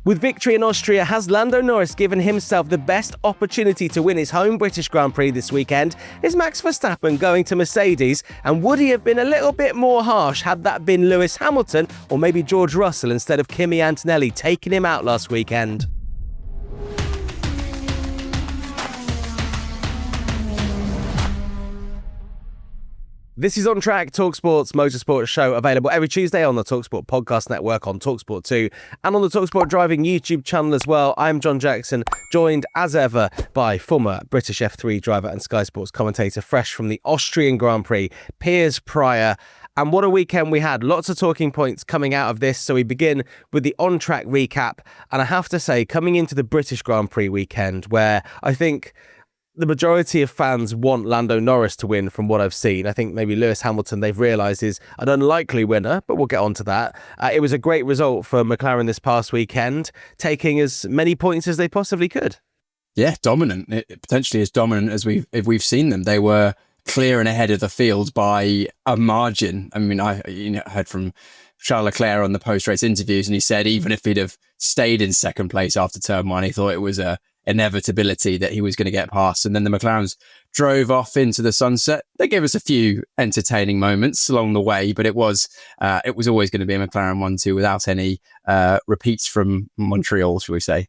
With victory in Austria, has Lando Norris given himself the best opportunity to win his home British Grand Prix this weekend? Is Max Verstappen going to Mercedes? And would he have been a little bit more harsh had that been Lewis Hamilton or maybe George Russell instead of Kimi Antonelli taking him out last weekend? This is On Track, talkSPORT's motorsport show, available every Tuesday on the talkSPORT podcast network, on talkSPORT 2, and on the talkSPORT Driving YouTube channel as well. I'm John Jackson, joined as ever by former British F3 driver and Sky Sports commentator, fresh from the Austrian Grand Prix, Piers. And what a weekend we had. Lots of talking points coming out of this. So we begin with the on-track recap. And I have to say, coming into the British Grand Prix weekend, where I think the majority of fans want Lando Norris to win from what I've seen. I think maybe Lewis Hamilton, they've realised, is an unlikely winner, but we'll get on to that. It was a great result for McLaren this past weekend, taking as many points as they possibly could. Yeah, dominant. Potentially as dominant as we've seen them. They were clear and ahead of the field by a margin. I mean, I heard from Charles Leclerc on the post-race interviews, and he said even if he'd have stayed in second place after turn one, he thought it was a inevitability that he was going to get past. And then the McLarens drove off into the sunset. They gave us a few entertaining moments along the way, but it was always going to be a McLaren 1-2 without any repeats from Montreal, shall we say.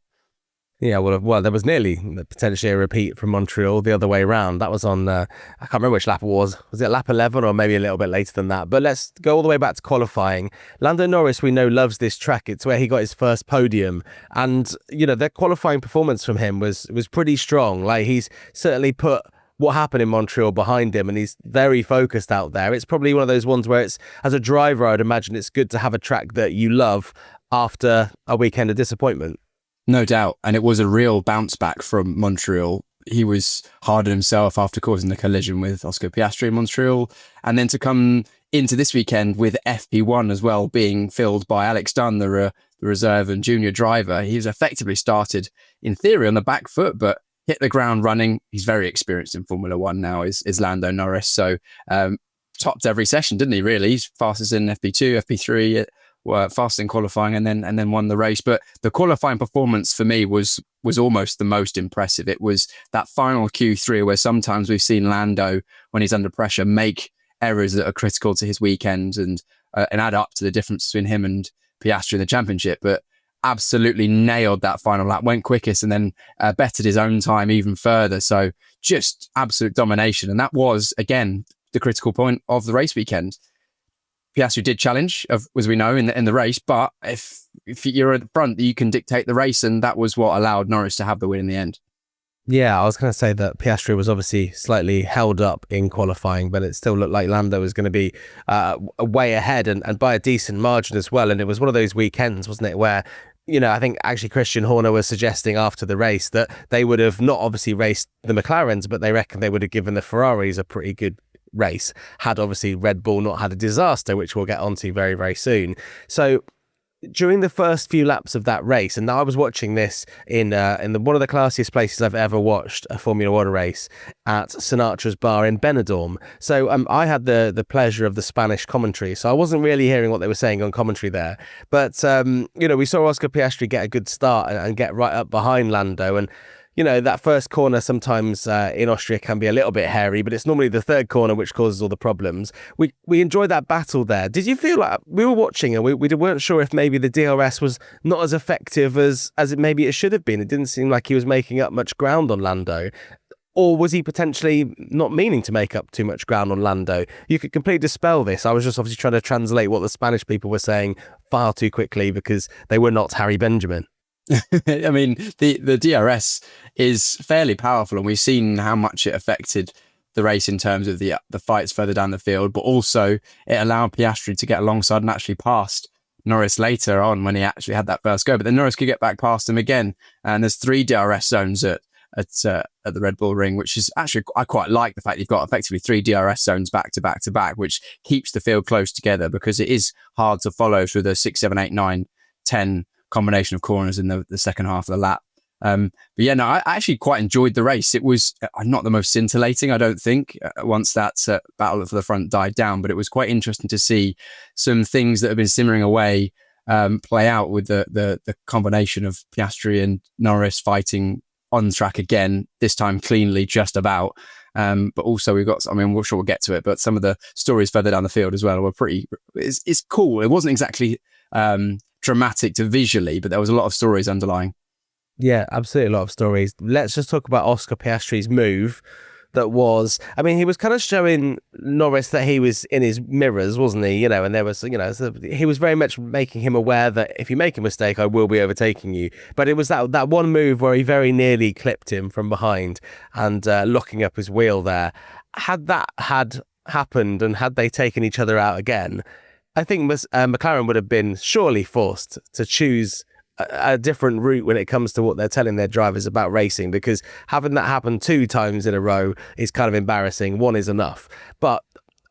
Yeah, well, there was nearly potentially a repeat from Montreal the other way around. That was on, I can't remember which lap it was. Was it lap 11 or maybe a little bit later than that? But let's go all the way back to qualifying. Lando Norris, we know, loves this track. It's where he got his first podium. And, their qualifying performance from him was pretty strong. Like, he's certainly put what happened in Montreal behind him, and he's very focused out there. It's probably one of those ones where it's, as a driver, I'd imagine it's good to have a track that you love after a weekend of disappointment. No doubt. And it was a real bounce back from Montreal. He was hard on himself after causing the collision with Oscar Piastri in Montreal. And then to come into this weekend with FP1 as well, being filled by Alex Dunn, the reserve and junior driver. He was effectively started, in theory, on the back foot, but hit the ground running. He's very experienced in Formula One now, is Lando Norris. So topped every session, didn't he, really? He's fastest in FP2, FP3, were fast in qualifying and then won the race. But the qualifying performance for me was almost the most impressive. It was that final Q3 where sometimes we've seen Lando, when he's under pressure, make errors that are critical to his weekend and add up to the difference between him and Piastri in the championship. But absolutely nailed that final lap, went quickest and then bettered his own time even further. So just absolute domination. And that was, again, the critical point of the race weekend. Piastri did challenge, as we know, in the race, but if you're at the front, you can dictate the race, and that was what allowed Norris to have the win in the end. Yeah, I was going to say that Piastri was obviously slightly held up in qualifying, but it still looked like Lando was going to be way ahead and by a decent margin as well. And it was one of those weekends, wasn't it, where, I think actually Christian Horner was suggesting after the race that they would have not obviously raced the McLarens, but they reckon they would have given the Ferraris a pretty good race had obviously Red Bull not had a disaster, which we'll get onto very, very soon. So during the first few laps of that race, and now I was watching this in one of the classiest places I've ever watched a Formula One race, at Sinatra's bar in Benidorm. So I had the pleasure of the Spanish commentary, so I wasn't really hearing what they were saying on commentary there. But we saw Oscar Piastri get a good start and get right up behind Lando, and that first corner sometimes in Austria can be a little bit hairy, but it's normally the third corner which causes all the problems. We enjoyed that battle there. Did you feel like we were watching and we weren't sure if maybe the DRS was not as effective as maybe it should have been? It didn't seem like he was making up much ground on Lando. Or was he potentially not meaning to make up too much ground on Lando? You could completely dispel this. I was just obviously trying to translate what the Spanish people were saying far too quickly because they were not Harry Benjamin. I mean, the DRS is fairly powerful, and we've seen how much it affected the race in terms of the fights further down the field, but also it allowed Piastri to get alongside and actually past Norris later on when he actually had that first go. But then Norris could get back past him again, and there's 3 DRS zones at the Red Bull Ring, which is actually, I quite like the fact you've got effectively 3 DRS zones back to back to back, which keeps the field close together because it is hard to follow through the 6, 7, 8, 9, 10 combination of corners in the second half of the lap. But yeah, no, I actually quite enjoyed the race. It was not the most scintillating, I don't think, once that battle for the front died down, but it was quite interesting to see some things that have been simmering away play out with the combination of Piastri and Norris fighting on track again, this time cleanly, just about. But also we've got, I mean, we're sure we'll get to it, but some of the stories further down the field as well were it's cool. It wasn't exactly dramatic to visually, but there was a lot of stories underlying. Yeah, absolutely, a lot of stories. Let's just talk about Oscar Piastri's move. That was, I mean, he was kind of showing Norris that he was in his mirrors, wasn't he? You know, and there was, you know, so he was very much making him aware that if you make a mistake, I will be overtaking you. But it was that one move where he very nearly clipped him from behind and locking up his wheel there. Had that had happened and had they taken each other out again, I think McLaren would have been surely forced to choose a different route when it comes to what they're telling their drivers about racing, because having that happen 2 times in a row is kind of embarrassing. One is enough. But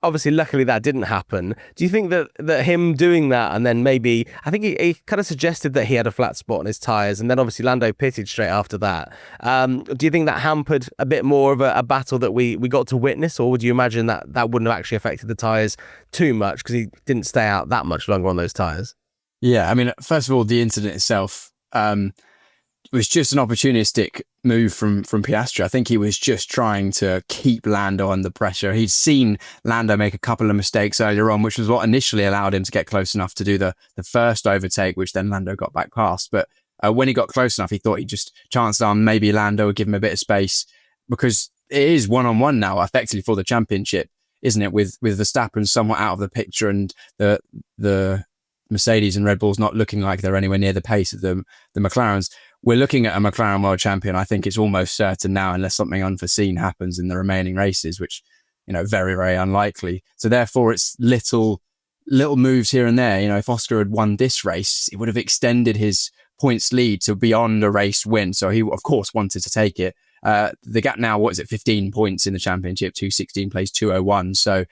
obviously, luckily that didn't happen. Do you think that him doing that, and then maybe, I think he kind of suggested that he had a flat spot on his tyres, and then obviously Lando pitted straight after that. Do you think that hampered a bit more of a battle that we got to witness, or would you imagine that wouldn't have actually affected the tyres too much because he didn't stay out that much longer on those tyres? Yeah, I mean, first of all, the incident itself was just an opportunistic move from Piastri. I think he was just trying to keep Lando under pressure. He'd seen Lando make a couple of mistakes earlier on, which was what initially allowed him to get close enough to do the first overtake, which then Lando got back past. But when he got close enough, he thought he'd just chanced on maybe Lando would give him a bit of space, because it is one-on-one now, effectively, for the championship, isn't it? With Verstappen somewhat out of the picture and the Mercedes and Red Bulls not looking like they're anywhere near the pace of the McLarens. We're looking at a McLaren world champion. I think it's almost certain now, unless something unforeseen happens in the remaining races, which, you know, very, very unlikely. So therefore, it's little moves here and there. You know, if Oscar had won this race, it would have extended his points lead to beyond a race win. So he, of course, wanted to take it. The gap now, what is it, 15 points in the championship, 216 plays 201. So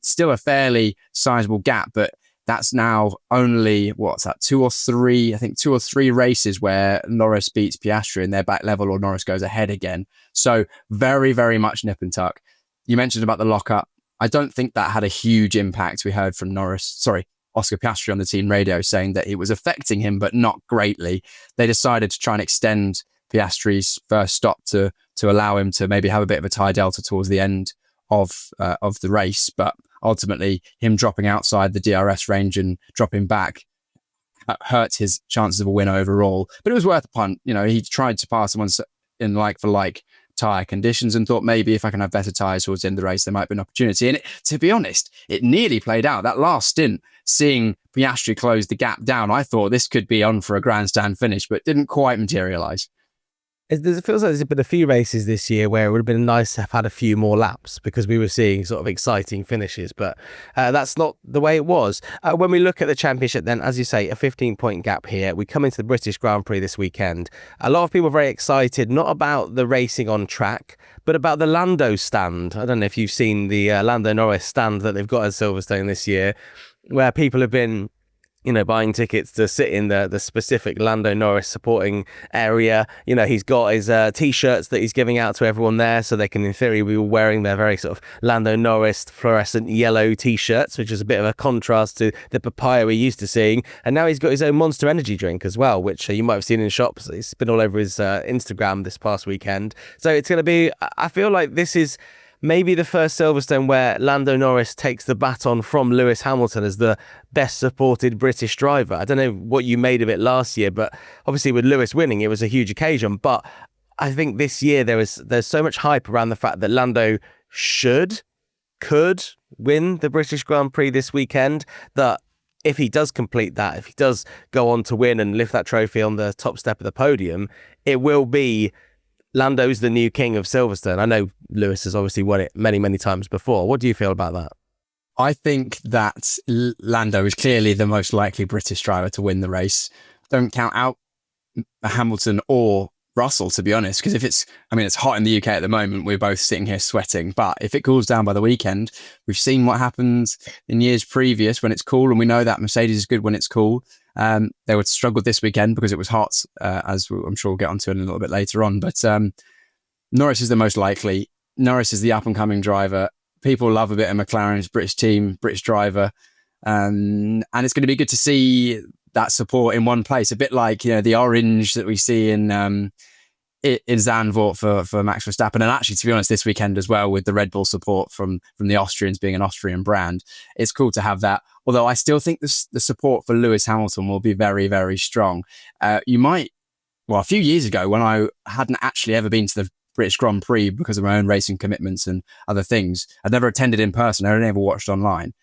still a fairly sizable gap, but that's now only, what's that, 2 or 3 races where Norris beats Piastri in their back level, or Norris goes ahead again. So very, very much nip and tuck. You mentioned about the lockup. I don't think that had a huge impact. We heard from Oscar Piastri on the team radio saying that it was affecting him, but not greatly. They decided to try and extend Piastri's first stop to allow him to maybe have a bit of a tie delta towards the end of the race, but ultimately him dropping outside the DRS range and dropping back hurts his chances of a win overall. But it was worth a punt. You know, he tried to pass someone in like for like tyre conditions and thought maybe if I can have better tyres towards the end of the race, there might be an opportunity. And to be honest, it nearly played out. That last stint, seeing Piastri close the gap down, I thought this could be on for a grandstand finish, but didn't quite materialise. It feels like there's been a few races this year where it would have been nice to have had a few more laps because we were seeing sort of exciting finishes, but that's not the way it was. When we look at the championship then, as you say, a 15-point gap here. We come into the British Grand Prix this weekend. A lot of people are very excited, not about the racing on track, but about the Lando stand. I don't know if you've seen the Lando Norris stand that they've got at Silverstone this year, where people have been, you know, buying tickets to sit in the specific Lando Norris supporting area. You know, he's got his T-shirts that he's giving out to everyone there, so they can, in theory, be wearing their very sort of Lando Norris fluorescent yellow T-shirts, which is a bit of a contrast to the papaya we're used to seeing. And now he's got his own Monster Energy drink as well, which you might have seen in shops. It's been all over his Instagram this past weekend. So it's going to be, I feel like this is maybe the first Silverstone where Lando Norris takes the baton from Lewis Hamilton as the best supported British driver. I don't know what you made of it last year, but obviously with Lewis winning, it was a huge occasion. But I think this year there's so much hype around the fact that Lando could win the British Grand Prix this weekend, that if he does complete that, if he does go on to win and lift that trophy on the top step of the podium, it will be Lando's the new king of Silverstone. I know Lewis has obviously won it many, many times before. What do you feel about that? I think that Lando is clearly the most likely British driver to win the race. Don't count out Hamilton or Russell, to be honest, because it's hot in the UK at the moment. We're both sitting here sweating, but if it cools down by the weekend, we've seen what happens in years previous when it's cool, and we know that Mercedes is good when it's cool. They would struggle this weekend because it was hot, as I'm sure we'll get onto in a little bit later on. But Norris is the most likely. Norris is the up-and-coming driver. People love a bit of McLaren's British team, British driver. And it's going to be good to see that support in one place, a bit like, you know, the orange that we see in Zandvoort for Max Verstappen, and actually, to be honest, this weekend as well, with the Red Bull support from the Austrians being an Austrian brand. It's cool to have that. Although I still think the support for Lewis Hamilton will be very, very strong. A few years ago, when I hadn't actually ever been to the British Grand Prix because of my own racing commitments and other things, I'd never attended in person. I only ever watched online.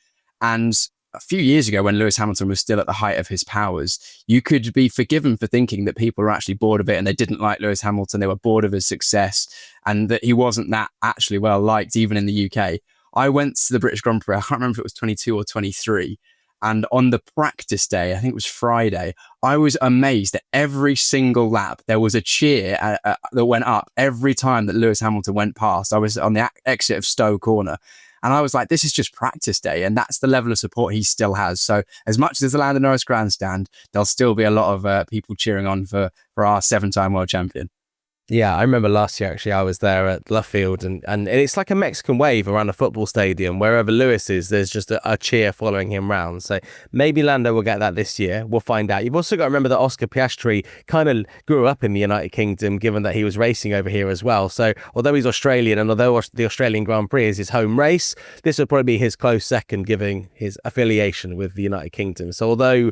And a few years ago, when Lewis Hamilton was still at the height of his powers, you could be forgiven for thinking that people were actually bored of it and they didn't like Lewis Hamilton. They were bored of his success and that he wasn't that actually well liked, even in the UK. I went to the British Grand Prix. I can't remember if it was 22 or 23. And on the practice day, I think it was Friday, I was amazed that every single lap, there was a cheer that went up every time that Lewis Hamilton went past. I was on the exit of Stowe Corner. And I was like, this is just practice day. And that's the level of support he still has. So as much as the LANDO Norris grandstand, there'll still be a lot of people cheering on for our 7-time world champion. Yeah, I remember last year, actually, I was there at Luffield, and it's like a Mexican wave around a football stadium. Wherever Lewis is, there's just a cheer following him round. So maybe Lando will get that this year. We'll find out. You've also got to remember that Oscar Piastri kind of grew up in the United Kingdom, given that he was racing over here as well. So although he's Australian, and although the Australian Grand Prix is his home race, this would probably be his close second, given his affiliation with the United Kingdom. So although,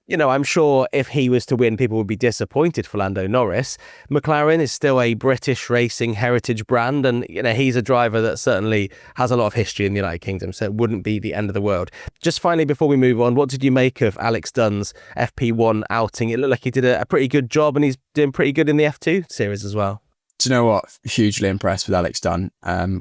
you know, I'm sure if he was to win, people would be disappointed for Lando Norris, McLaren is still a British racing heritage brand. And, you know, he's a driver that certainly has a lot of history in the United Kingdom. So it wouldn't be the end of the world. Just finally, before we move on, what did you make of Alex Dunn's FP1 outing? It looked like he did a pretty good job, and he's doing pretty good in the F2 series as well. Do you know what? Hugely impressed with Alex Dunn.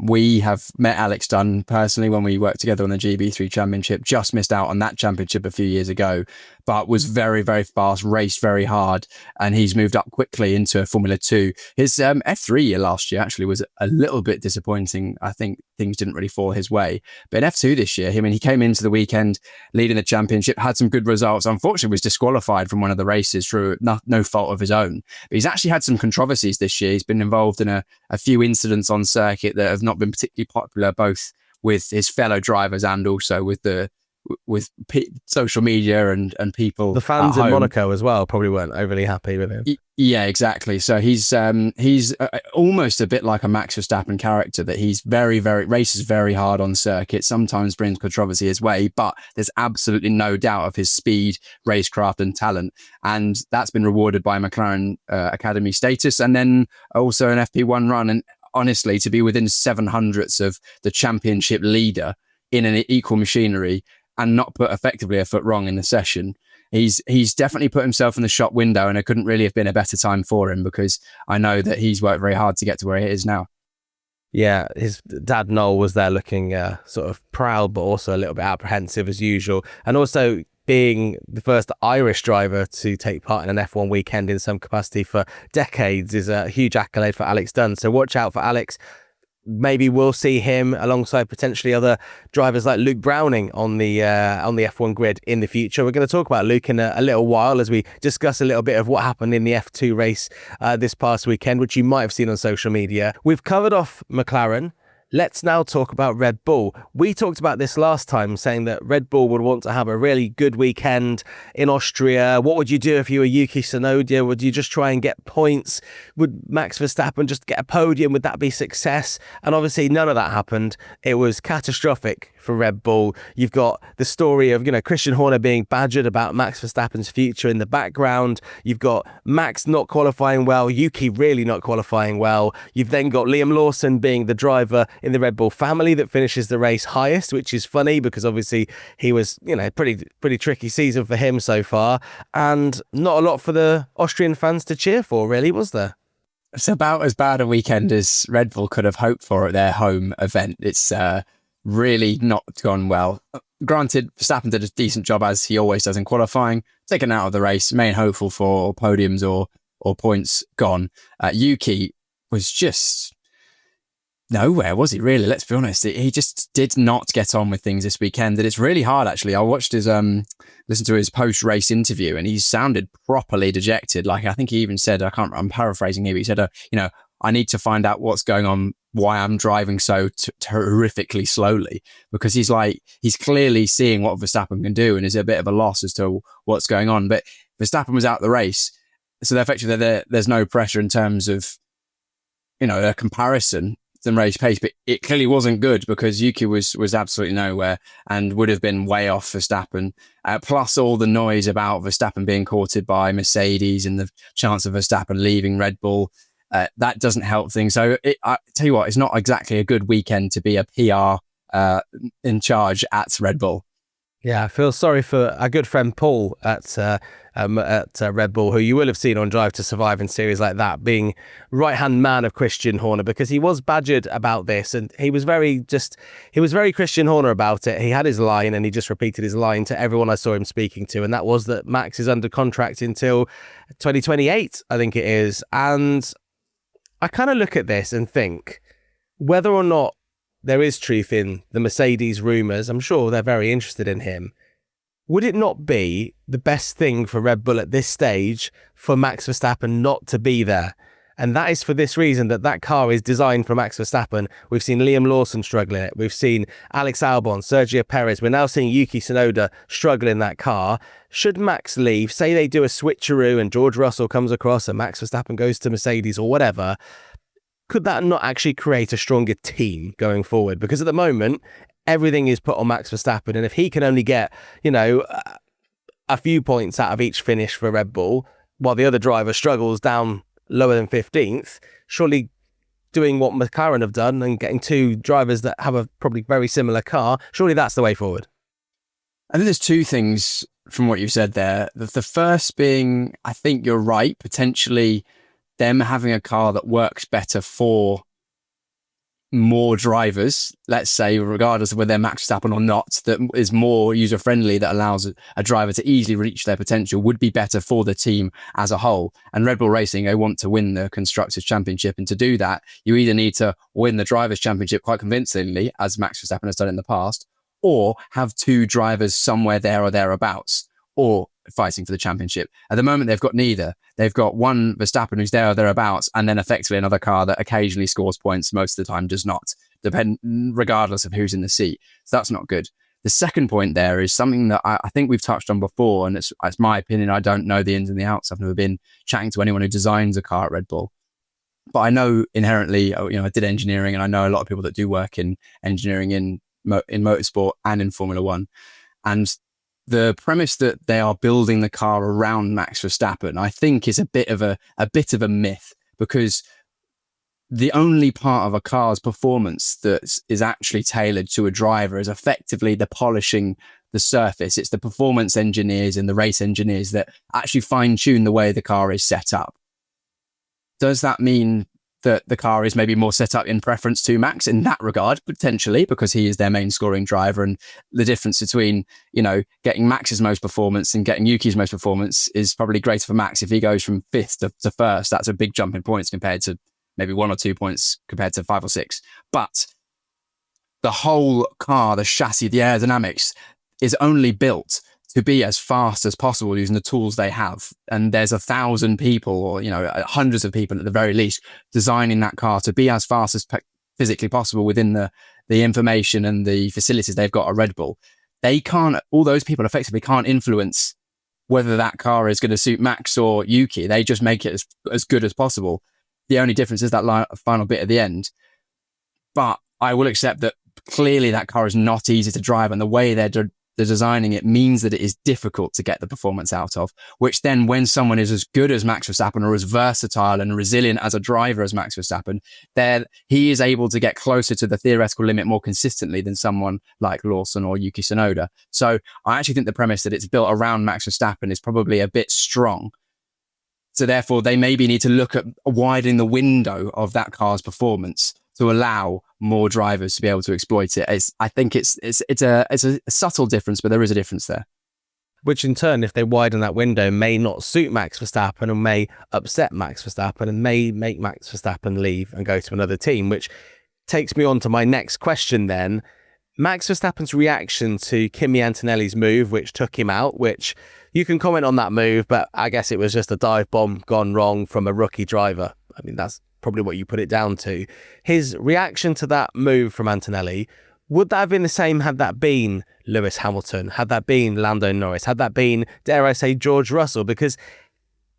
We have met Alex Dunn personally when we worked together on the GB3 Championship. Just missed out on that championship a few years ago, but was very, very fast, raced very hard, and he's moved up quickly into Formula 2. His F3 year last year actually was a little bit disappointing. I think things didn't really fall his way. But in F2 this year, he came into the weekend leading the championship, had some good results. Unfortunately, was disqualified from one of the races through no fault of his own. But he's actually had some controversies this year. He's been involved in a few incidents on circuit that have not been particularly popular, both with his fellow drivers and also with social media and people. The fans in Monaco as well probably weren't overly happy with him. Yeah, exactly. So he's almost a bit like a Max Verstappen character, that he's races very hard on circuit, sometimes brings controversy his way, but there's absolutely no doubt of his speed, racecraft and talent. And that's been rewarded by McLaren Academy status, and then also an FP1 run. And honestly, to be within 700ths of the championship leader in an equal machinery and not put effectively a foot wrong in the session, he's definitely put himself in the shop window, and it couldn't really have been a better time for him, because I know that he's worked very hard to get to where he is now. Yeah, his dad Noel was there looking sort of proud, but also a little bit apprehensive as usual. And also being the first Irish driver to take part in an F1 weekend in some capacity for decades is a huge accolade for Alex Dunn. So watch out for Alex. Maybe we'll see him alongside potentially other drivers like Luke Browning on the F1 grid in the future. We're going to talk about Luke in a little while as we discuss a little bit of what happened in the F2 race this past weekend, which you might have seen on social media. We've covered off McLaren. Let's now talk about Red Bull. We talked about this last time, saying that Red Bull would want to have a really good weekend in Austria. What would you do if you were Yuki Tsunoda? Would you just try and get points? Would Max Verstappen just get a podium? Would that be success? And obviously none of that happened. It was catastrophic for Red Bull. You've got the story of, Christian Horner being badgered about Max Verstappen's future in the background. You've got Max not qualifying well, Yuki really not qualifying well. You've then got Liam Lawson being the driver in the Red Bull family that finishes the race highest, which is funny because obviously he was, pretty tricky season for him so far, and not a lot for the Austrian fans to cheer for, really, was there? It's about as bad a weekend as Red Bull could have hoped for at their home event. It's really not gone well. Granted, Verstappen did a decent job, as he always does in qualifying, taken out of the race, main hopeful for podiums or points gone. Yuki was just nowhere, was he, really? Let's be honest. He just did not get on with things this weekend, and it's really hard, actually. I watched listened to his post-race interview, and he sounded properly dejected. Like, I think he even said, I'm paraphrasing here, but he said, I need to find out what's going on, why I'm driving so horrifically slowly, because he's clearly seeing what Verstappen can do and is a bit of a loss as to what's going on. But Verstappen was out the race, so effectively there's no pressure in terms of, a comparison than race pace, but it clearly wasn't good because Yuki was absolutely nowhere and would have been way off Verstappen. Plus all the noise about Verstappen being courted by Mercedes and the chance of Verstappen leaving Red Bull, that doesn't help things. So I tell you what, it's not exactly a good weekend to be a PR in charge at Red Bull. Yeah, I feel sorry for our good friend Paul at Red Bull, who you will have seen on Drive to Survive in series like that, being right-hand man of Christian Horner, because he was badgered about this, and he was very Christian Horner about it. He had his line, and he just repeated his line to everyone I saw him speaking to, and that was that Max is under contract until 2028, I think it is. And I kind of look at this and think, whether or not there is truth in the Mercedes rumours, I'm sure they're very interested in him. Would it not be the best thing for Red Bull at this stage for Max Verstappen not to be there? And that is for this reason, that car is designed for Max Verstappen. We've seen Liam Lawson struggle in it. We've seen Alex Albon, Sergio Perez. We're now seeing Yuki Tsunoda struggle in that car. Should Max leave, say they do a switcheroo and George Russell comes across and Max Verstappen goes to Mercedes or whatever, could that not actually create a stronger team going forward? Because at the moment, everything is put on Max Verstappen. And if he can only get, a few points out of each finish for Red Bull, while the other driver struggles down lower than 15th, surely doing what McLaren have done and getting two drivers that have a probably very similar car, surely that's the way forward. I think there's two things from what you've said there. The first being, I think you're right, potentially them having a car that works better for more drivers, let's say, regardless of whether they're Max Verstappen or not, that is more user-friendly, that allows a driver to easily reach their potential, would be better for the team as a whole. And Red Bull Racing, they want to win the Constructors' Championship. And to do that, you either need to win the Drivers' Championship quite convincingly, as Max Verstappen has done in the past, or have two drivers somewhere there or thereabouts, or fighting for the championship. At the moment, they've got neither. They've got one Verstappen who's there or thereabouts, and then effectively another car that occasionally scores points, most of the time does not, regardless of who's in the seat. So that's not good. The second point there is something that I think we've touched on before, and it's my opinion. I don't know the ins and the outs. I've never been chatting to anyone who designs a car at Red Bull. But I know inherently, I did engineering, and I know a lot of people that do work in engineering in motorsport and in Formula One. And the premise that they are building the car around Max Verstappen, I think, is a bit of a myth, because the only part of a car's performance that is actually tailored to a driver is effectively the polishing the surface. It's the performance engineers and the race engineers that actually fine tune the way the car is set up. Does that mean that the car is maybe more set up in preference to Max in that regard? Potentially, because he is their main scoring driver, and the difference between, getting Max's most performance and getting Yuki's most performance is probably greater for Max. If he goes from fifth to first, that's a big jump in points compared to maybe 1 or 2 points compared to 5 or 6. But the whole car, the chassis, the aerodynamics is only built to be as fast as possible using the tools they have. And there's 1,000 people, or, hundreds of people at the very least, designing that car to be as fast as physically possible within the information and the facilities they've got at Red Bull. All those people effectively can't influence whether that car is going to suit Max or Yuki. They just make it as good as possible. The only difference is that final bit at the end. But I will accept that clearly that car is not easy to drive, and the way they're designing it means that it is difficult to get the performance out of, which then, when someone is as good as Max Verstappen or as versatile and resilient as a driver as Max Verstappen, then he is able to get closer to the theoretical limit more consistently than someone like Lawson or Yuki Tsunoda. So I actually think the premise that it's built around Max Verstappen is probably a bit strong. So therefore, they maybe need to look at widening the window of that car's performance to allow more drivers to be able to exploit it. I think it's a subtle difference, but there is a difference there. Which in turn, if they widen that window, may not suit Max Verstappen and may upset Max Verstappen and may make Max Verstappen leave and go to another team, which takes me on to my next question then. Max Verstappen's reaction to Kimi Antonelli's move, which took him out, which you can comment on that move, but I guess it was just a dive bomb gone wrong from a rookie driver. I mean, that's probably what you put it down to. His reaction to that move from Antonelli, would that have been the same had that been Lewis Hamilton, had that been Lando Norris, had that been, dare I say, George Russell? Because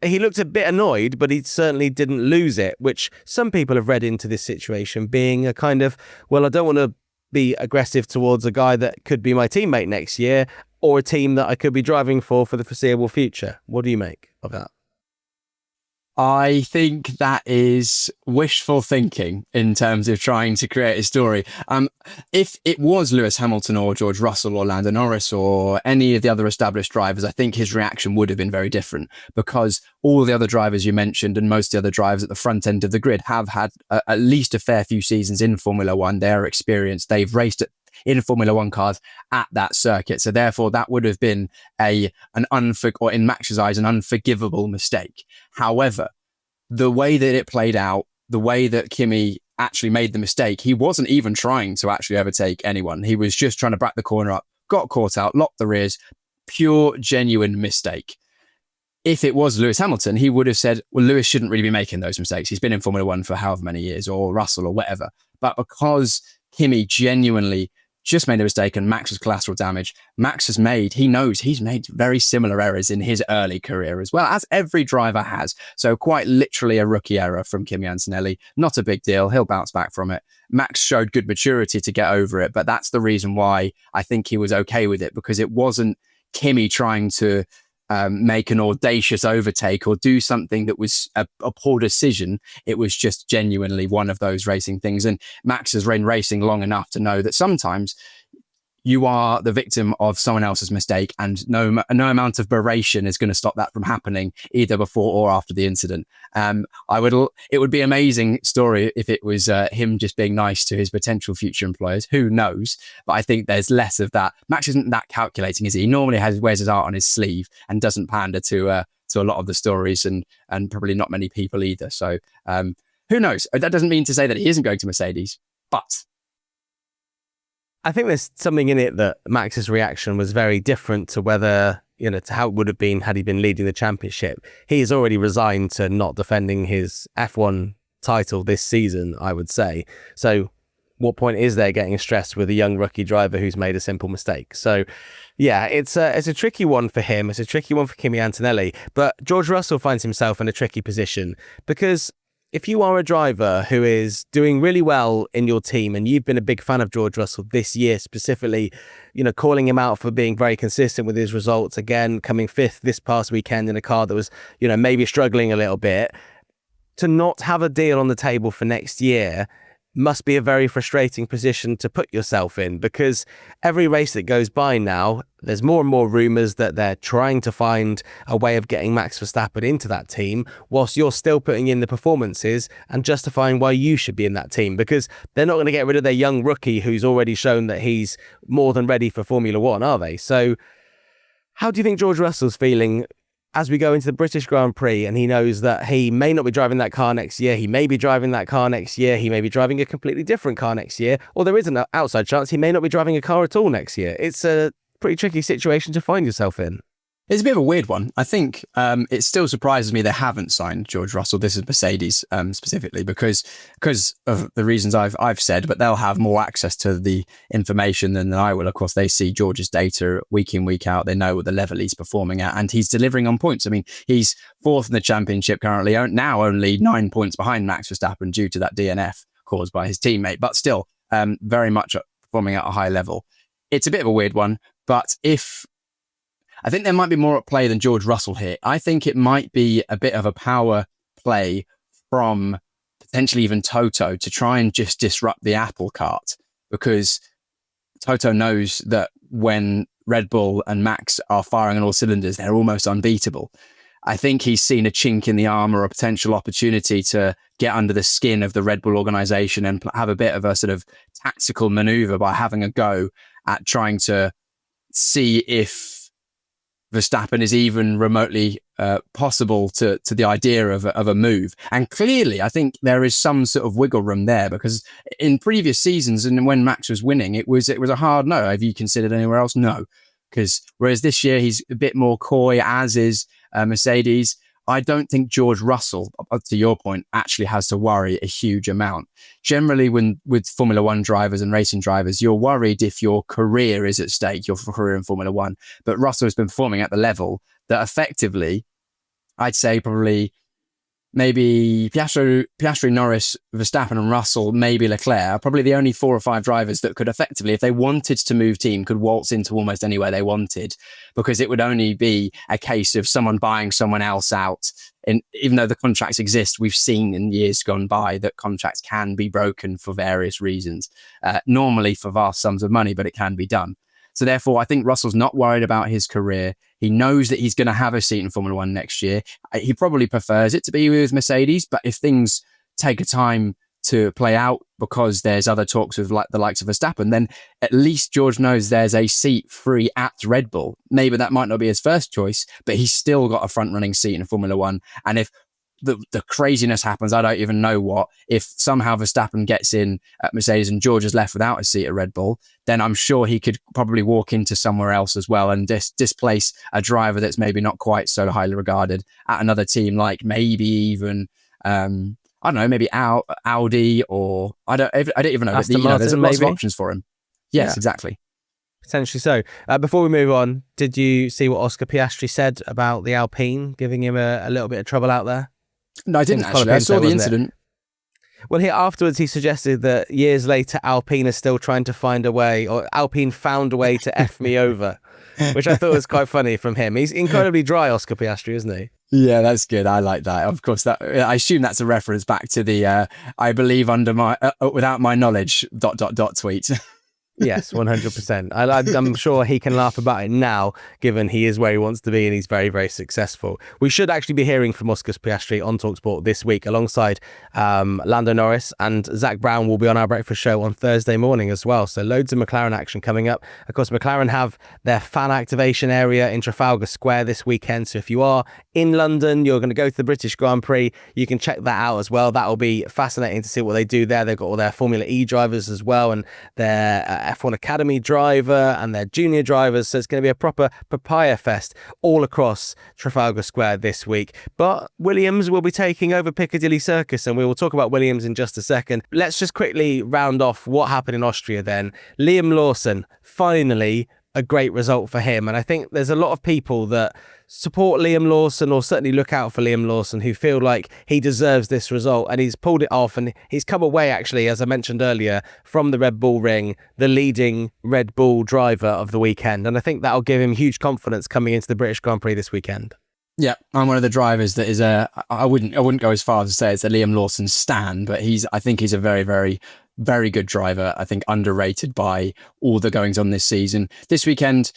he looked a bit annoyed, but he certainly didn't lose it, which some people have read into this situation being a kind of, well, I don't want to be aggressive towards a guy that could be my teammate next year or a team that I could be driving for the foreseeable future. What do you make of that? I think that is wishful thinking in terms of trying to create a story. If it was Lewis Hamilton or George Russell or Lando Norris or any of the other established drivers, I think his reaction would have been very different, because all the other drivers you mentioned and most of the other drivers at the front end of the grid have had at least a fair few seasons in Formula One. They're experienced. They've raced in Formula One cars at that circuit. So therefore, that would have been or in Max's eyes, an unforgivable mistake. However, the way that it played out, the way that Kimi actually made the mistake, he wasn't even trying to actually overtake anyone. He was just trying to back the corner up, got caught out, locked the rears, pure, genuine mistake. If it was Lewis Hamilton, he would have said, well, Lewis shouldn't really be making those mistakes. He's been in Formula One for however many years, or Russell or whatever. But because Kimi genuinely just made a mistake and Max was collateral damage, he knows he's made very similar errors in his early career as well, as every driver has. So quite literally a rookie error from Kimi Antonelli. Not a big deal. He'll bounce back from it. Max showed good maturity to get over it, but that's the reason why I think he was okay with it, because it wasn't Kimi trying to make an audacious overtake or do something that was a poor decision. It was just genuinely one of those racing things. And Max has been racing long enough to know that sometimes you are the victim of someone else's mistake, and no amount of beration is going to stop that from happening either before or after the incident. It would be an amazing story if it was him just being nice to his potential future employers. Who knows? But I think there's less of that. Max isn't that calculating, is he? He normally wears his heart on his sleeve and doesn't pander to a lot of the stories, and probably not many people either. So who knows? That doesn't mean to say that he isn't going to Mercedes, but I think there's something in it that Max's reaction was very different to whether, to how it would have been had he been leading the championship. He has already resigned to not defending his F1 title this season, I would say. So what point is there getting stressed with a young rookie driver who's made a simple mistake? So yeah, it's a tricky one for him. It's a tricky one for Kimi Antonelli. But George Russell finds himself in a tricky position, because if you are a driver who is doing really well in your team, and you've been a big fan of George Russell this year specifically, calling him out for being very consistent with his results, again, coming fifth this past weekend in a car that was, maybe struggling a little bit, to not have a deal on the table for next year must be a very frustrating position to put yourself in, because every race that goes by now, there's more and more rumours that they're trying to find a way of getting Max Verstappen into that team, whilst you're still putting in the performances and justifying why you should be in that team, because they're not going to get rid of their young rookie who's already shown that he's more than ready for Formula One, are they? So how do you think George Russell's feeling as we go into the British Grand Prix, and he knows that he may not be driving that car next year, he may be driving that car next year, he may be driving a completely different car next year, or there is an outside chance he may not be driving a car at all next year? It's a pretty tricky situation to find yourself in. It's a bit of a weird one. I think it still surprises me they haven't signed George Russell. This is Mercedes specifically because of the reasons I've said, but they'll have more access to the information than I will. Of course, they see George's data week in, week out. They know what the level he's performing at, and he's delivering on points. I mean, he's fourth in the championship currently, now only 9 points behind Max Verstappen due to that DNF caused by his teammate, but still very much performing at a high level. It's a bit of a weird one, but I think there might be more at play than George Russell here. I think it might be a bit of a power play from potentially even Toto to try and just disrupt the apple cart, because Toto knows that when Red Bull and Max are firing on all cylinders, they're almost unbeatable. I think he's seen a chink in the armor, a potential opportunity to get under the skin of the Red Bull organization and have a bit of a sort of tactical maneuver by having a go at trying to see if Verstappen is even remotely possible to the idea of a move. And clearly, I think there is some sort of wiggle room there, because in previous seasons and when Max was winning, it was a hard no. Have you considered anywhere else? No. Whereas this year, he's a bit more coy, as is Mercedes. I don't think George Russell, to your point, actually has to worry a huge amount. Generally, with Formula One drivers and racing drivers, you're worried if your career is at stake, your career in Formula One. But Russell has been performing at the level that effectively, I'd say probably maybe Piastri, Norris, Verstappen and Russell, maybe Leclerc are probably the only 4 or 5 drivers that could effectively, if they wanted to move team, could waltz into almost anywhere they wanted, because it would only be a case of someone buying someone else out. And even though the contracts exist, we've seen in years gone by that contracts can be broken for various reasons, normally for vast sums of money, but it can be done. So therefore, I think Russell's not worried about his career. He knows that he's going to have a seat in Formula One next year. He probably prefers it to be with Mercedes, but if things take a time to play out because there's other talks with the likes of Verstappen, then at least George knows there's a seat free at Red Bull. Maybe that might not be his first choice, but he's still got a front-running seat in Formula One. And if the craziness happens, I don't even know what, if somehow Verstappen gets in at Mercedes and George is left without a seat at Red Bull, then I'm sure he could probably walk into somewhere else as well and displace a driver that's maybe not quite so highly regarded at another team, like maybe even, I don't know, maybe Audi, or I don't even know. Aston But, there's lots of maybe? options for him. Yes, exactly. Potentially so. Before we move on, did you see what Oscar Piastri said about the Alpine, giving him a little bit of trouble out there? No, I didn't actually. I saw the incident. Well, afterwards he suggested that years later Alpine is still trying to find a way, or Alpine found a way to F me over, which I thought was quite funny from him. He's incredibly dry, Oscar Piastri, isn't he? Yeah, that's good. I like that. Of course, I assume that's a reference back to the I believe under my without my knowledge ... tweet. Yes, 100%. I'm sure he can laugh about it now, given he is where he wants to be and he's very, very successful. We should actually be hearing from Oscar Piastri on talkSPORT this week, alongside Lando Norris, and Zach Brown will be on our breakfast show on Thursday morning as well. So loads of McLaren action coming up. Of course, McLaren have their fan activation area in Trafalgar Square this weekend. So if you are in London, you're going to go to the British Grand Prix, you can check that out as well. That will be fascinating to see what they do there. They've got all their Formula E drivers as well, and their F1 Academy driver and their junior drivers. So it's going to be a proper papaya fest all across Trafalgar Square this week. But Williams will be taking over Piccadilly Circus, and we will talk about Williams in just a second. Let's just quickly round off what happened in Austria then. Liam Lawson, finally a great result for him. And I think there's a lot of people that support Liam Lawson, or certainly look out for Liam Lawson, who feel like he deserves this result, and he's pulled it off, and he's come away, actually, as I mentioned earlier, from the Red Bull ring, the leading Red Bull driver of the weekend. And I think that'll give him huge confidence coming into the British Grand Prix this weekend. Yeah, I'm one of the drivers that is I wouldn't go as far as to say it's a Liam Lawson stan, but I think he's a very, very, very good driver. I think underrated by all the goings on this season. This weekend,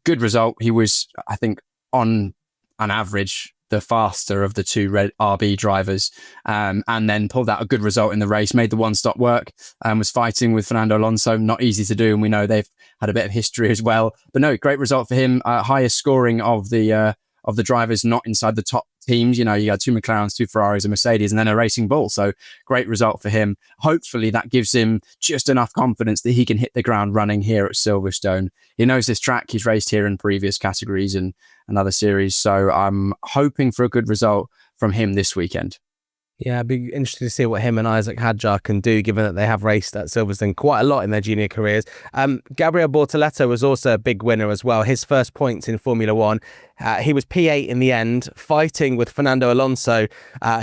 good result. He was, I think, on an average, the faster of the two RB drivers, and then pulled out a good result in the race, made the one-stop work, was fighting with Fernando Alonso. Not easy to do, and we know they've had a bit of history as well. But no, great result for him. Highest scoring of the drivers not inside the top teams. You got 2 McLarens, 2 Ferraris, a Mercedes, and then a Racing Bull. So great result for him. Hopefully that gives him just enough confidence that he can hit the ground running here at Silverstone. He knows this track. He's raced here in previous categories and other series. So I'm hoping for a good result from him this weekend. Yeah, it'd be interesting to see what him and Isaac Hadjar can do, given that they have raced at Silverstone quite a lot in their junior careers. Gabriel Bortoleto was also a big winner as well. His first points in Formula One. He was P8 in the end, fighting with Fernando Alonso,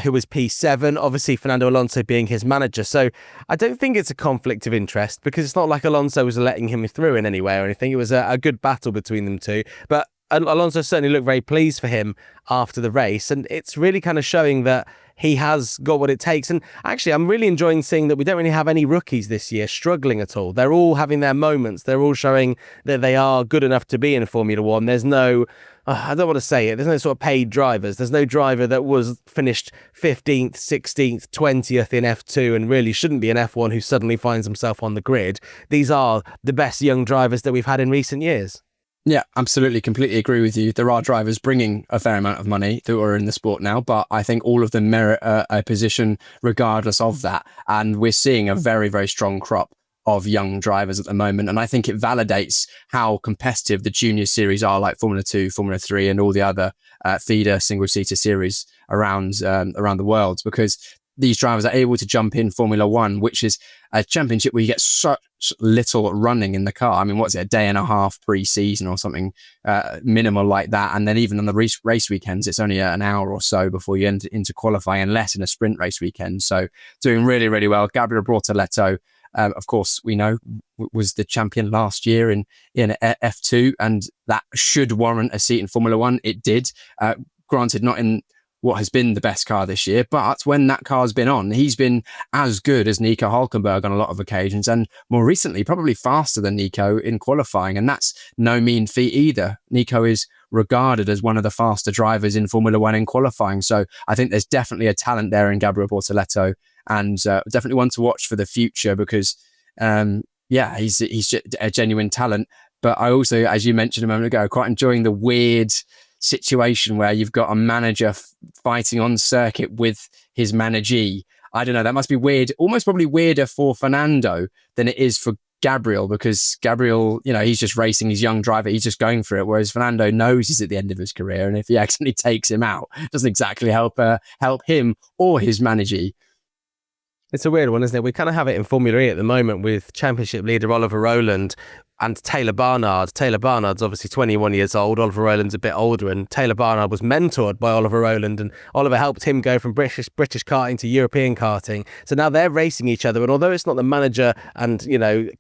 who was P7, obviously Fernando Alonso being his manager. So I don't think it's a conflict of interest, because it's not like Alonso was letting him through in any way or anything. It was a good battle between them two. But Alonso certainly looked very pleased for him after the race, and it's really kind of showing that he has got what it takes. And actually, I'm really enjoying seeing that we don't really have any rookies this year struggling at all. They're all having their moments. They're all showing that they are good enough to be in Formula One. There's no, I don't want to say it, there's no sort of paid drivers. There's no driver that was finished 15th, 16th, 20th in F2 and really shouldn't be in F1 who suddenly finds himself on the grid. These are the best young drivers that we've had in recent years. Yeah, absolutely. Completely agree with you. There are drivers bringing a fair amount of money that are in the sport now, but I think all of them merit a position regardless of that. And we're seeing a very, very strong crop of young drivers at the moment. And I think it validates how competitive the junior series are, like Formula 2, Formula 3, and all the other feeder single-seater series around the world, because these drivers are able to jump in Formula One, which is a championship where you get such little running in the car. I mean, what's it, a day and a half pre-season or something minimal like that. And then even on the race weekends, it's only an hour or so before you enter into qualifying, unless in a sprint race weekend. So doing really, really well. Gabriel Bortoleto, of course, we know was the champion last year in F2, and that should warrant a seat in Formula One. It did. Granted, not in what has been the best car this year, but when that car's been on, he's been as good as Nico Hülkenberg on a lot of occasions, and more recently, probably faster than Nico in qualifying, and that's no mean feat either. Nico is regarded as one of the faster drivers in Formula One in qualifying, so I think there's definitely a talent there in Gabriel Bortoleto, and definitely one to watch for the future, because he's a genuine talent. But I also, as you mentioned a moment ago, quite enjoying the weird situation where you've got a manager fighting on circuit with his managee. I don't know, that must be weird, almost probably weirder for Fernando than it is for Gabriel, because Gabriel, he's just racing his young driver, he's just going for it, whereas Fernando knows he's at the end of his career, and if he accidentally takes him out, it doesn't exactly help him or his managee. It's a weird one, isn't it? We kind of have it in Formula E at the moment with championship leader Oliver Rowland and Taylor Barnard. Taylor Barnard's obviously 21 years old. Oliver Rowland's a bit older, and Taylor Barnard was mentored by Oliver Rowland, and Oliver helped him go from British karting to European karting. So now they're racing each other, and although it's not the manager and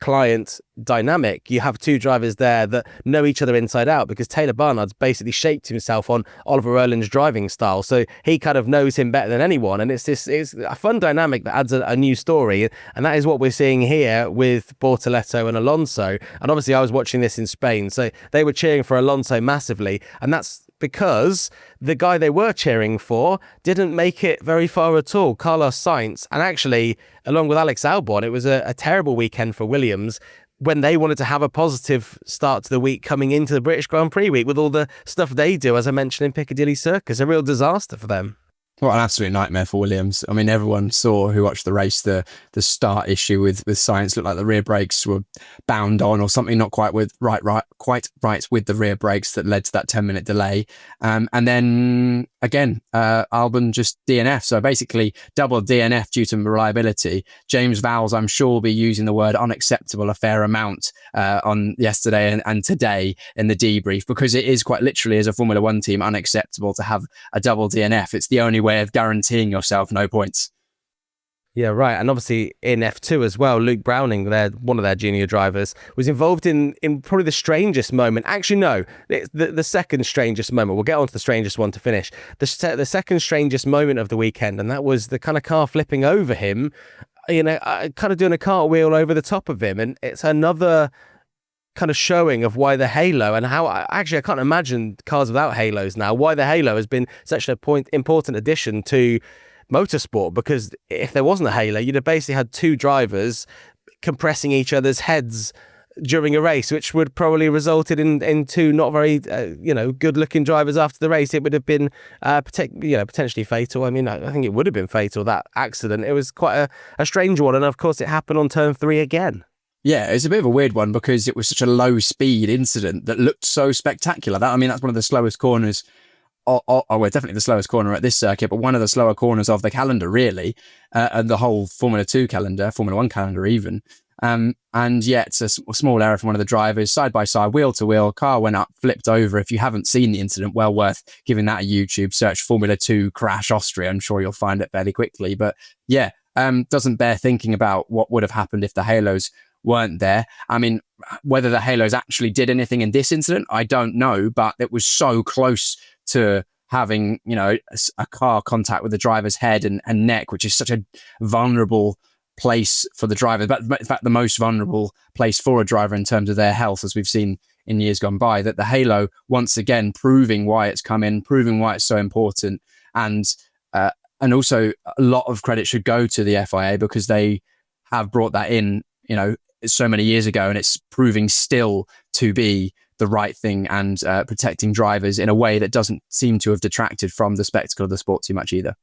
client dynamic, you have two drivers there that know each other inside out, because Taylor Barnard's basically shaped himself on Oliver Rowland's driving style, so he kind of knows him better than anyone, and it's a fun dynamic that adds a new story, and that is what we're seeing here with Bortoleto and Alonso. And obviously I was watching this in Spain, so they were cheering for Alonso massively, and that's because the guy they were cheering for didn't make it very far at all, Carlos Sainz. And actually, along with Alex Albon, it was a terrible weekend for Williams when they wanted to have a positive start to the week coming into the British Grand Prix week with all the stuff they do, as I mentioned, in Piccadilly Circus. A real disaster for them. What an absolute nightmare for Williams. I mean, everyone saw, who watched the race, the start issue with Sainz. Looked like the rear brakes were bound on, or something not quite quite right with the rear brakes that led to that 10-minute delay. And then again, Albon just DNF. So basically double DNF due to reliability. James Vowles, I'm sure, will be using the word unacceptable a fair amount on yesterday and today in the debrief, because it is quite literally, as a Formula One team, unacceptable to have a double DNF. It's the only way of guaranteeing yourself no points. Yeah, right. And obviously in F2 as well, Luke Browning, one of their junior drivers, was involved in probably the strangest moment. Actually, no, the second strangest moment. We'll get on to the strangest one to finish. The second strangest moment of the weekend, and that was the kind of car flipping over him, kind of doing a cartwheel over the top of him. And it's another kind of showing of why the halo, and how I can't imagine cars without halos now, why the halo has been such an important addition to motorsport, because if there wasn't a halo, you'd have basically had two drivers compressing each other's heads during a race, which would probably resulted in two not very good looking drivers after the race. It would have been potentially fatal. I mean, I think it would have been fatal, that accident. It was quite a strange one, and of course it happened on turn 3 again. Yeah, it's a bit of a weird one, because it was such a low speed incident that looked so spectacular. That's one of the slowest corners. Well, definitely the slowest corner at this circuit, but one of the slower corners of the calendar, really, and the whole Formula 2 calendar, Formula 1 calendar even. And yet it's a small error from one of the drivers, side by side, wheel to wheel, car went up, flipped over. If you haven't seen the incident, well worth giving that a YouTube search, Formula 2 crash Austria. I'm sure you'll find it fairly quickly. But yeah, doesn't bear thinking about what would have happened if the halos weren't there. I mean, whether the halos actually did anything in this incident, I don't know, but it was so close to having, a car contact with the driver's head and neck, which is such a vulnerable place for the driver, but in fact the most vulnerable place for a driver in terms of their health, as we've seen in years gone by, that the halo, once again, proving why it's come in, proving why it's so important. And also a lot of credit should go to the FIA, because they have brought that in, so many years ago, and it's proving still to be the right thing, and protecting drivers in a way that doesn't seem to have detracted from the spectacle of the sport too much either.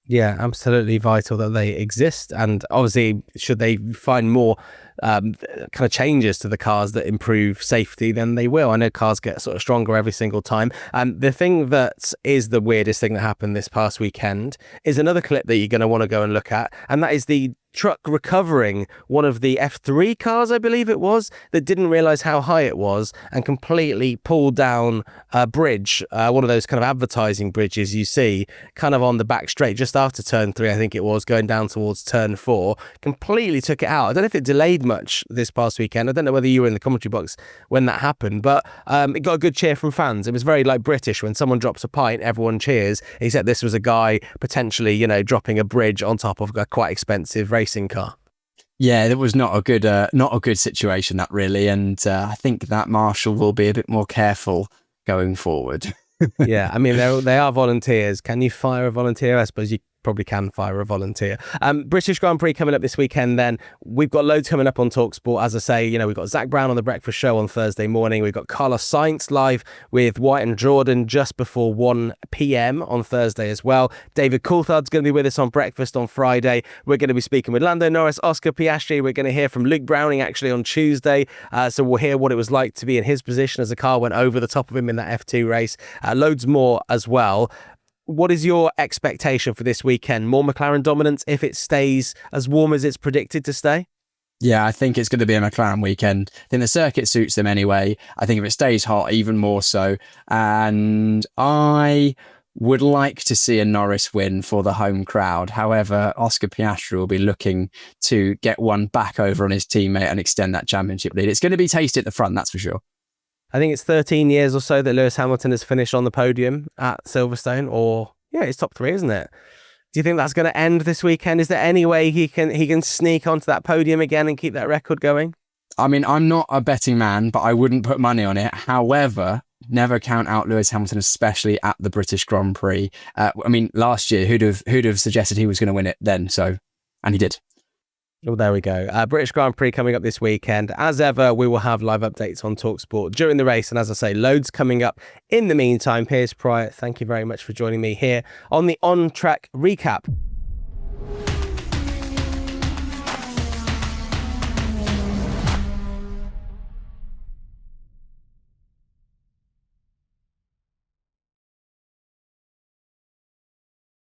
Yeah, absolutely vital that they exist. And obviously, should they find more kind of changes to the cars that improve safety, then they will. I know cars get sort of stronger every single time. And the thing that is the weirdest thing that happened this past weekend is another clip that you're going to want to go and look at. And that is the truck recovering one of the F3 cars, I believe it was, that didn't realize how high it was and completely pulled down a bridge, one of those kind of advertising bridges you see kind of on the back straight just after turn 3, I think it was, going down towards turn 4, completely took it out. I don't know if it delayed much this past weekend. I don't know whether you were in the commentary box when that happened, but it got a good cheer from fans. It was very like British, when someone drops a pint, everyone cheers, except this was a guy potentially, you know, dropping a bridge on top of a quite expensive racing car. Yeah, it was not a good situation, that really, and I think that Marshall will be a bit more careful going forward. Yeah, I mean, they are volunteers. Can you fire a volunteer? I suppose you probably can fire a volunteer. British Grand Prix coming up this weekend then. We've got loads coming up on talkSPORT. As I say, you know, we've got Zach Brown on the breakfast show on Thursday morning. We've got Carlos Sainz live with White and Jordan just before 1 p.m. on Thursday as well. David Coulthard's going to be with us on breakfast on Friday. We're going to be speaking with Lando Norris, Oscar Piastri. We're going to hear from Luke Browning actually on Tuesday. So we'll hear what it was like to be in his position as the car went over the top of him in that F2 race. Loads more as well. What is your expectation for this weekend? More McLaren dominance if it stays as warm as it's predicted to stay? Yeah, I think it's going to be a McLaren weekend. I think the circuit suits them anyway. I think if it stays hot, even more so. And I would like to see a Norris win for the home crowd. However, Oscar Piastri will be looking to get one back over on his teammate and extend that championship lead. It's going to be tasty at the front, that's for sure. I think it's 13 years or so that Lewis Hamilton has finished on the podium at Silverstone, or yeah, it's top 3, isn't it? Do you think that's going to end this weekend? Is there any way he can sneak onto that podium again and keep that record going? I mean, I'm not a betting man, but I wouldn't put money on it. However, never count out Lewis Hamilton, especially at the British Grand Prix. I mean, last year, who'd have suggested he was going to win it then? So, and he did. Well, there we go. British Grand Prix coming up this weekend. As ever, we will have live updates on talkSPORT during the race. And as I say, loads coming up in the meantime. Piers Pryor, thank you very much for joining me here on the On Track Recap.